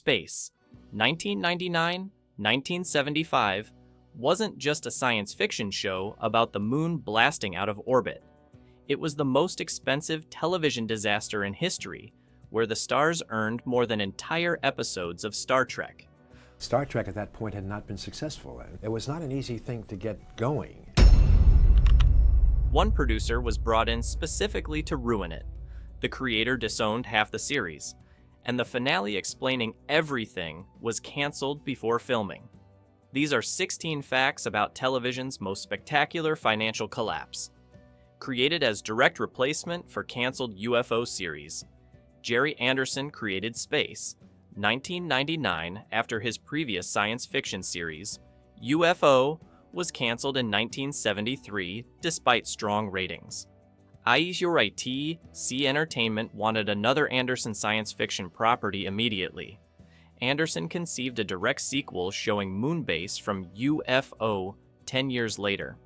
Space, 1999-1975, wasn't just a science fiction show about the moon blasting out of orbit. It was the most expensive television disaster in history, where the stars earned more than entire episodes of Star Trek. Star Trek at that point had not been successful. It was not an easy thing to get going. One producer was brought in specifically to ruin it. The creator disowned half the series, and the finale explaining everything was canceled before filming. These are 16 facts about television's most spectacular financial collapse. Created as direct replacement for canceled UFO series, Jerry Anderson created Space, 1999, after his previous science fiction series. UFO was canceled in 1973 despite strong ratings. ITC Entertainment wanted another Anderson science fiction property immediately. Anderson conceived a direct sequel showing Moonbase from UFO 10 years later.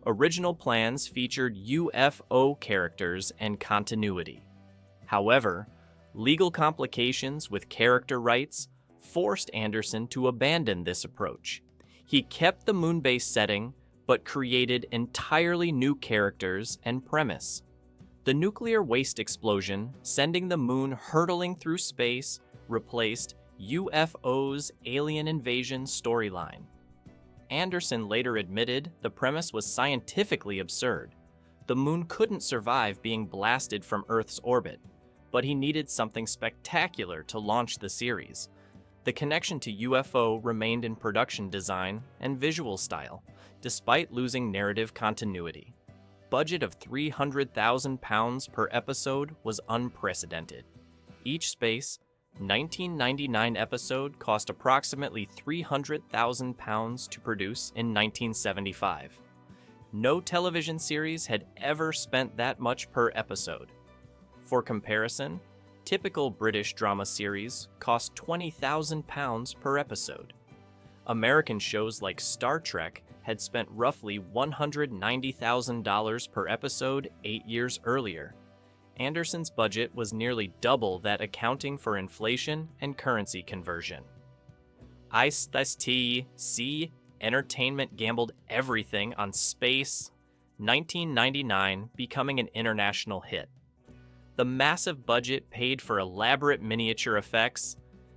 Original plans featured UFO characters and continuity. However, legal complications with character rights forced Anderson to abandon this approach. He kept the Moonbase setting, but created entirely new characters and premise. The nuclear waste explosion, sending the moon hurtling through space, replaced UFO's alien invasion storyline. Anderson later admitted the premise was scientifically absurd. The moon couldn't survive being blasted from Earth's orbit, but he needed something spectacular to launch the series. The connection to UFO remained in production design and visual style, despite losing narrative continuity. Budget of £300,000 per episode was unprecedented. Each Space 1999 episode cost approximately £300,000 to produce in 1975. No television series had ever spent that much per episode. For comparison, typical British drama series cost £20,000 per episode. American shows like Star Trek had spent roughly $190,000 per episode 8 years earlier. Anderson's budget was nearly double that, accounting for inflation and currency conversion. ITC Entertainment gambled everything on Space, 1999 becoming an international hit. The massive budget paid for elaborate miniature effects,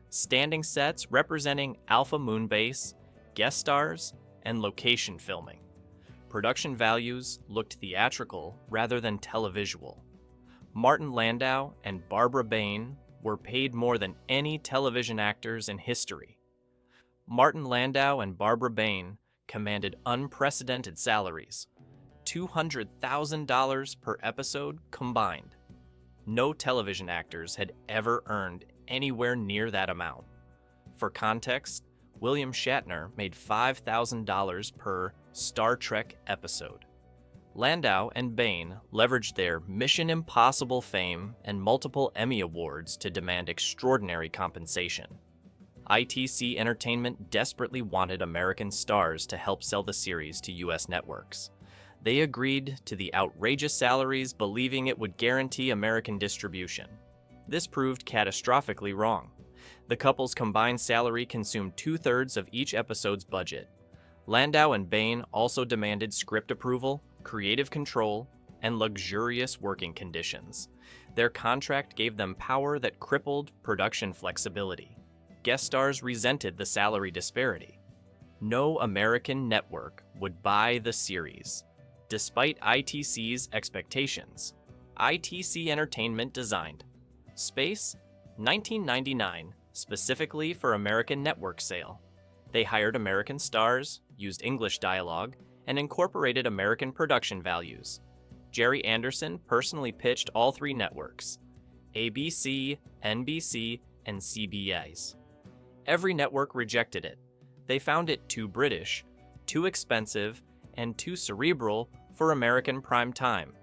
standing sets representing Alpha Moonbase, guest stars, and location filming. Production values looked theatrical rather than televisual. Martin Landau and Barbara Bain were paid more than any television actors in history. Martin Landau and Barbara Bain commanded unprecedented salaries, $200,000 per episode combined. No television actors had ever earned anywhere near that amount. For context, William Shatner made $5,000 per Star Trek episode. Landau and Bain leveraged their Mission Impossible fame and multiple Emmy Awards to demand extraordinary compensation. ITC Entertainment desperately wanted American stars to help sell the series to U.S. networks. They agreed to the outrageous salaries, believing it would guarantee American distribution. This proved catastrophically wrong. The couple's combined salary consumed 2/3 of each episode's budget. Landau and Bain also demanded script approval, creative control, and luxurious working conditions. Their contract gave them power that crippled production flexibility. Guest stars resented the salary disparity. No American network would buy the series. Despite ITC's expectations, ITC Entertainment designed Space, 1999, specifically for American network sale. They hired American stars, used English dialogue, and incorporated American production values. Jerry Anderson personally pitched all three networks: ABC, NBC, and CBS. Every network rejected it. They found it too British, too expensive, and too cerebral for American prime time.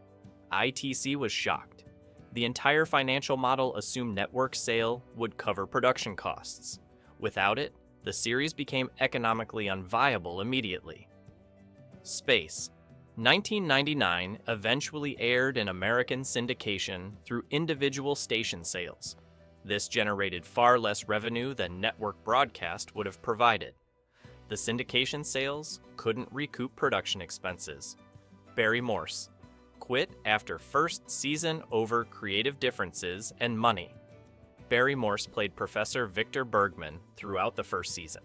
ITC was shocked. The entire financial model assumed network sale would cover production costs. Without it, the series became economically unviable immediately. Space, 1999, eventually aired in American syndication through individual station sales. This generated far less revenue than network broadcast would have provided. The syndication sales couldn't recoup production expenses. Barry Morse quit after first season over creative differences and money. Barry Morse played Professor Victor Bergman throughout the first season.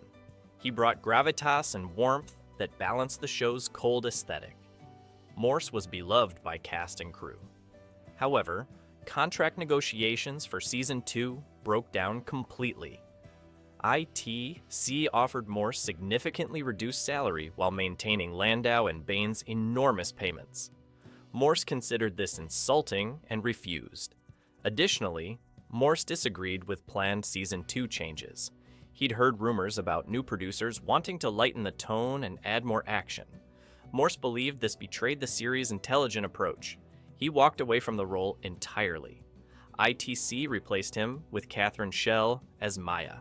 He brought gravitas and warmth that balanced the show's cold aesthetic. Morse was beloved by cast and crew. However, contract negotiations for season 2 broke down completely. ITC offered Morse significantly reduced salary while maintaining Landau and Bain's enormous payments. Morse considered this insulting and refused. Additionally, Morse disagreed with planned season 2 changes. He'd heard rumors about new producers wanting to lighten the tone and add more action. Morse believed this betrayed the series' intelligent approach. He walked away from the role entirely. ITC replaced him with Catherine Schell as Maya.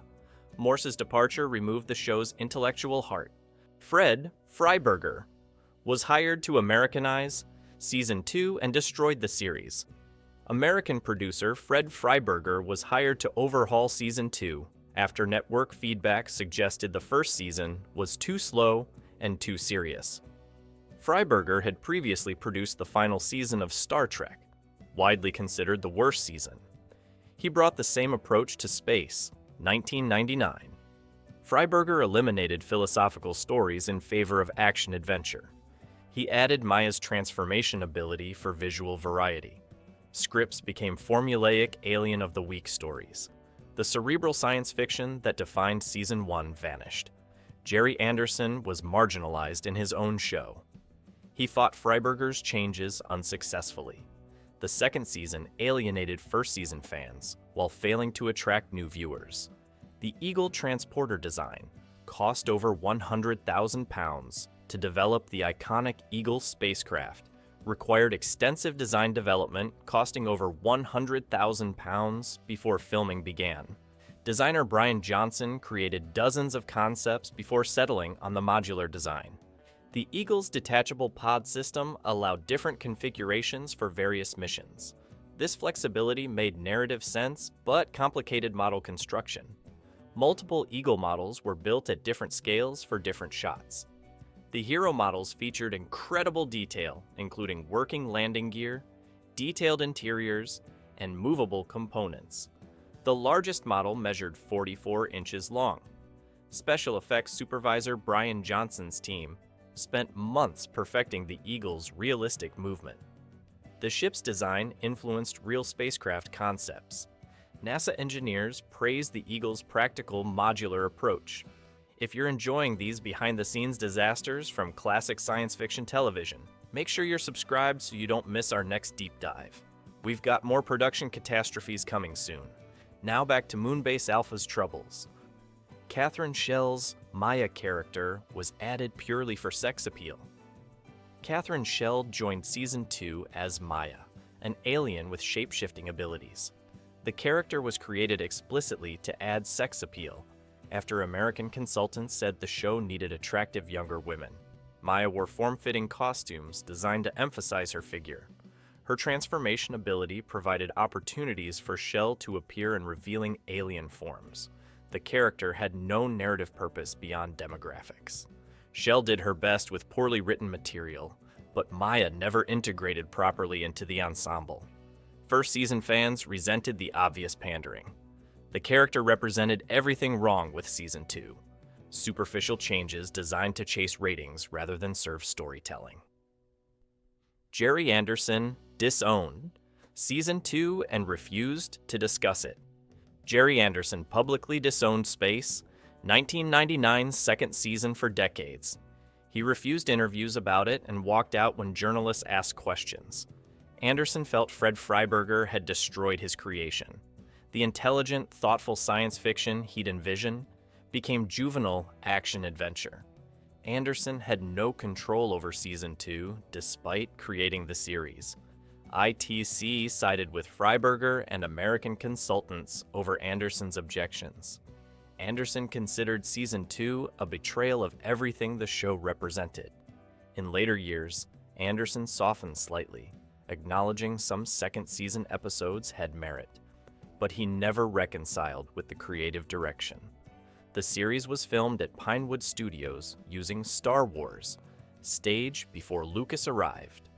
Morse's departure removed the show's intellectual heart. Fred Freiberger was hired to Americanize season 2 and destroyed the series. American producer Fred Freiberger was hired to overhaul season 2 after network feedback suggested the first season was too slow and too serious. Freiberger had previously produced the final season of Star Trek, widely considered the worst season. He brought the same approach to Space, 1999. Freiberger eliminated philosophical stories in favor of action-adventure. He added Maya's transformation ability for visual variety. Scripts became formulaic Alien of the Week stories. The cerebral science fiction that defined Season 1 vanished. Jerry Anderson was marginalized in his own show. He fought Freiberger's changes unsuccessfully. The second season alienated first season fans while failing to attract new viewers. The Eagle transporter design cost over £100,000 to develop the iconic Eagle spacecraft, required extensive design development costing over £100,000 before filming began. Designer Brian Johnson created dozens of concepts before settling on the modular design. The Eagle's detachable pod system allowed different configurations for various missions. This flexibility made narrative sense, but complicated model construction. Multiple Eagle models were built at different scales for different shots. The hero models featured incredible detail, including working landing gear, detailed interiors, and movable components. The largest model measured 44 inches long. Special effects supervisor Brian Johnson's team spent months perfecting the Eagle's realistic movement. The ship's design influenced real spacecraft concepts. NASA engineers praised the Eagle's practical modular approach. If you're enjoying these behind-the-scenes disasters from classic science fiction television, make sure you're subscribed so you don't miss our next deep dive. We've got more production catastrophes coming soon. Now back to Moonbase Alpha's troubles. Catherine Schell's Maya character was added purely for sex appeal. Catherine Schell joined Season 2 as Maya, an alien with shape-shifting abilities. The character was created explicitly to add sex appeal, after American consultants said the show needed attractive younger women. Maya wore form-fitting costumes designed to emphasize her figure. Her transformation ability provided opportunities for Schell to appear in revealing alien forms. The character had no narrative purpose beyond demographics. Schell did her best with poorly written material, but Maya never integrated properly into the ensemble. First season fans resented the obvious pandering. The character represented everything wrong with Season 2. Superficial changes designed to chase ratings rather than serve storytelling. Jerry Anderson disowned Season 2 and refused to discuss it. Jerry Anderson publicly disowned Space, 1999's second season for decades. He refused interviews about it and walked out when journalists asked questions. Anderson felt Fred Freiberger had destroyed his creation. The intelligent, thoughtful science fiction he'd envisioned became juvenile action-adventure. Anderson had no control over Season 2 despite creating the series. ITC sided with Freiberger and American consultants over Anderson's objections. Anderson considered Season 2 a betrayal of everything the show represented. In later years, Anderson softened slightly, acknowledging some second season episodes had merit. but he never reconciled with the creative direction. The series was filmed at Pinewood Studios using Star Wars, stage before Lucas arrived.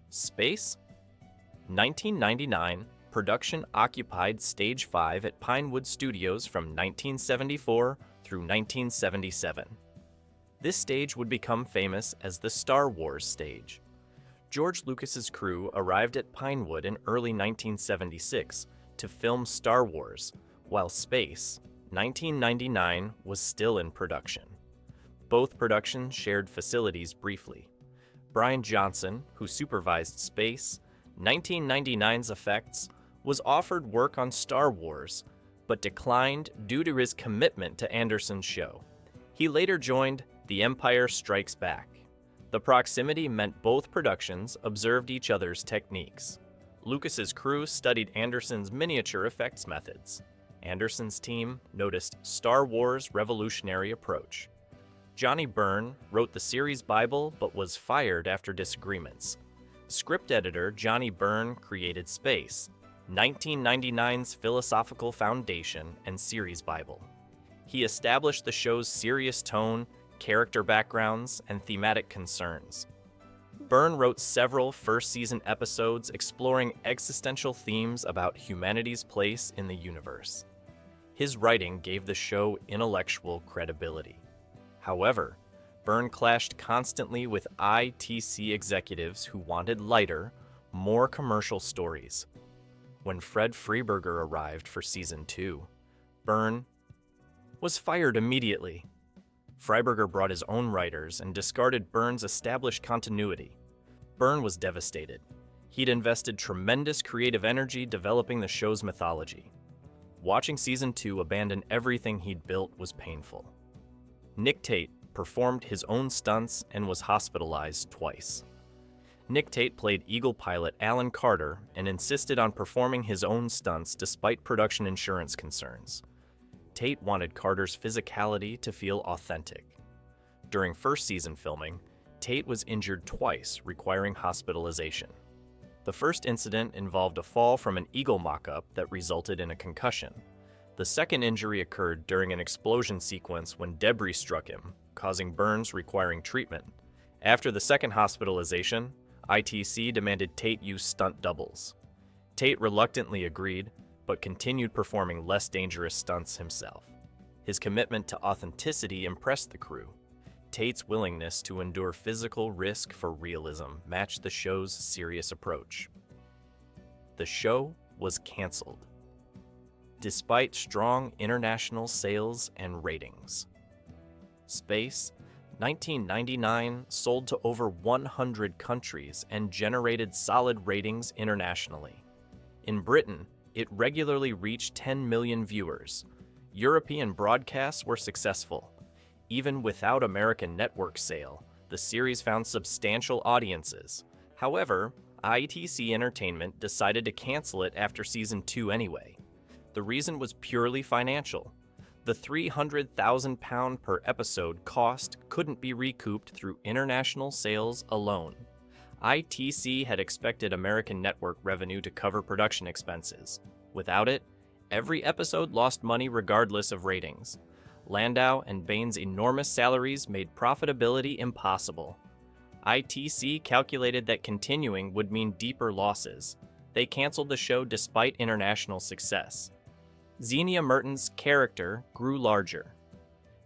Space? 1999, production occupied Stage 5 at Pinewood Studios from 1974 through 1977. This stage would become famous as the Star Wars stage. George Lucas's crew arrived at Pinewood in early 1976 to film Star Wars, while Space, 1999, was still in production. Both productions shared facilities briefly. Brian Johnson, who supervised Space, 1999's effects, was offered work on Star Wars, but declined due to his commitment to Anderson's show. He later joined The Empire Strikes Back. The proximity meant both productions observed each other's techniques. Lucas's crew studied Anderson's miniature effects methods. Anderson's team noticed Star Wars' revolutionary approach. Johnny Byrne wrote the series Bible but was fired after disagreements. Script editor Johnny Byrne created Space, 1999's philosophical foundation and series Bible. He established the show's serious tone, character backgrounds, and thematic concerns. Byrne wrote several first-season episodes exploring existential themes about humanity's place in the universe. His writing gave the show intellectual credibility. However, Byrne clashed constantly with ITC executives who wanted lighter, more commercial stories. When Fred Freiberger arrived for Season 2, Byrne was fired immediately. Freiberger brought his own writers and discarded Byrne's established continuity. Byrne was devastated. He'd invested tremendous creative energy developing the show's mythology. Watching Season 2 abandon everything he'd built was painful. Nick Tate performed his own stunts and was hospitalized twice. Nick Tate played Eagle pilot Alan Carter and insisted on performing his own stunts despite production insurance concerns. Tate wanted Carter's physicality to feel authentic. During first season filming, Tate was injured twice, requiring hospitalization. The first incident involved a fall from an Eagle mock-up that resulted in a concussion. The second injury occurred during an explosion sequence when debris struck him, causing burns requiring treatment. After the second hospitalization, ITC demanded Tate use stunt doubles. Tate reluctantly agreed, but continued performing less dangerous stunts himself. His commitment to authenticity impressed the crew. Tate's willingness to endure physical risk for realism matched the show's serious approach. The show was canceled, despite strong international sales and ratings. Space, 1999, sold to over 100 countries and generated solid ratings internationally. In Britain, it regularly reached 10 million viewers. European broadcasts were successful. Even without American network sale, the series found substantial audiences. However, ITC Entertainment decided to cancel it after Season 2 anyway. The reason was purely financial. The £300,000 per episode cost couldn't be recouped through international sales alone. ITC had expected American network revenue to cover production expenses. Without it, every episode lost money regardless of ratings. Landau and Bain's enormous salaries made profitability impossible. ITC calculated that continuing would mean deeper losses. They canceled the show despite international success. Xenia Merton's character grew larger.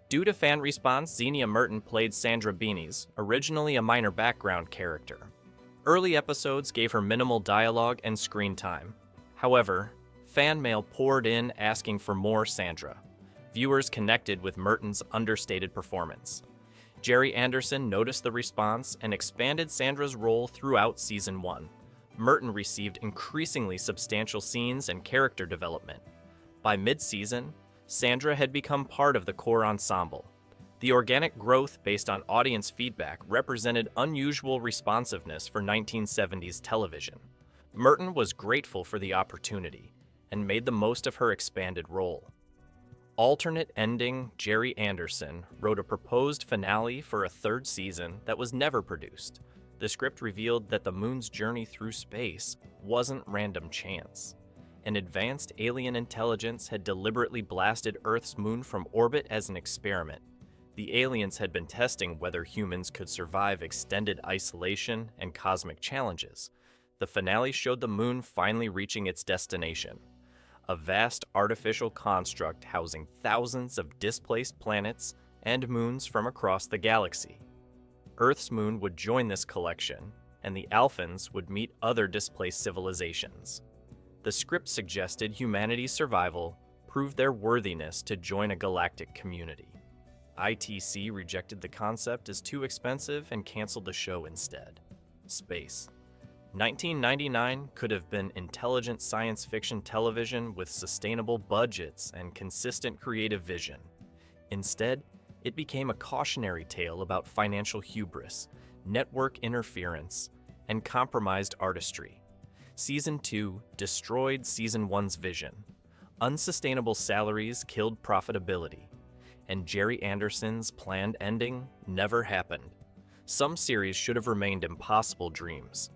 Due to fan response, Xenia Merton played Sandra Beanie's, originally a minor background character. Early episodes gave her minimal dialogue and screen time. However, fan mail poured in asking for more Sandra. Viewers connected with Merton's understated performance. Jerry Anderson noticed the response and expanded Sandra's role throughout Season 1. Merton received increasingly substantial scenes and character development. By mid-season, Sandra had become part of the core ensemble. The organic growth based on audience feedback represented unusual responsiveness for 1970s television. Merton was grateful for the opportunity and made the most of her expanded role. Alternate ending Jerry Anderson wrote a proposed finale for a third season that was never produced. The script revealed that the moon's journey through space wasn't random chance. An advanced alien intelligence had deliberately blasted Earth's moon from orbit as an experiment. The aliens had been testing whether humans could survive extended isolation and cosmic challenges. The finale showed the moon finally reaching its destination, a vast artificial construct housing thousands of displaced planets and moons from across the galaxy. Earth's moon would join this collection, and the Alphans would meet other displaced civilizations. The script suggested humanity's survival proved their worthiness to join a galactic community. ITC rejected the concept as too expensive and canceled the show instead. Space. 1999 could have been intelligent science fiction television with sustainable budgets and consistent creative vision. Instead, it became a cautionary tale about financial hubris, network interference, and compromised artistry. Season 2 destroyed Season 1's vision. Unsustainable salaries killed profitability, and Jerry Anderson's planned ending never happened. Some series should have remained impossible dreams,